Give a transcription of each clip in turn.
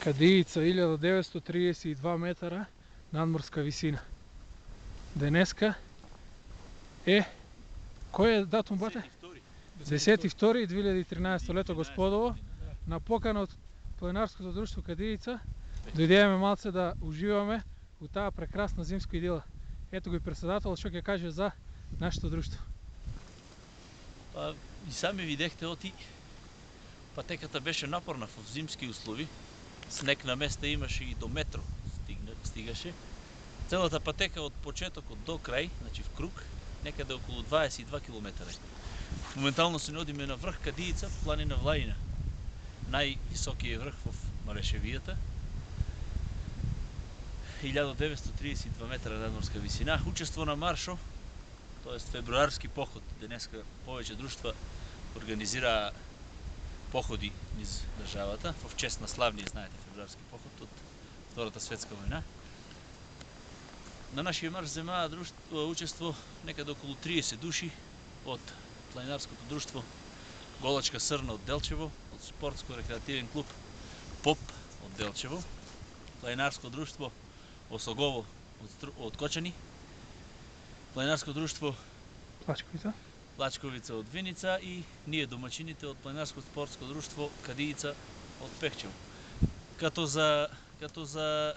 Кадиица 1932 метара надморска висина. Денеска е... Кој е датум, бате? 10.2.2013 лето, господово. На покана од планинарското друштво Кадиица дојдеме малце да уживаме у таа прекрасна зимска идила. Ето го и председател што ќе каже за нашето друштво. И сами видехте оти пътеката беше напорна в зимски услови. Снег на места имаше и до метро стигаше. Целата пътека от почетокот до крај, значи в круг, некаде околу 22 км. Моментално се наодиме на връх Кадиица, планина Влаина. Най-високият връх в Марешевијата. 1932 метра надморска висина. Учество на Маршо, т.е. февруарски поход. Денеска повече друштва организира походи низ државата в чест на славния, знаете, февруарски поход от Втората светска война. На нашия марш вземаа учество некаде околу 30 души от планинарското друштво Голачка Сърна от Делчево, от спортско-рекреативен клуб ПОП от Делчево, планинарско друштво Осогово от Кочани, планинарско друштво Лачковица от Виница и ние домачините от планинарско спортско друштво Кадиица от Пехчево. Като за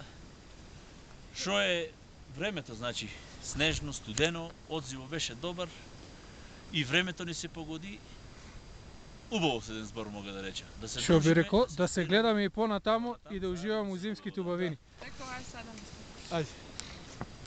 шо е времето, значи снежно, студено, одзиво беше добар и времето ни се погоди. Убаво седен збор мога да реча. Шо би рекол, да се гледаме и по-натамо и да уживаме у зимските убавини. Рекол, ај сега да Ајде.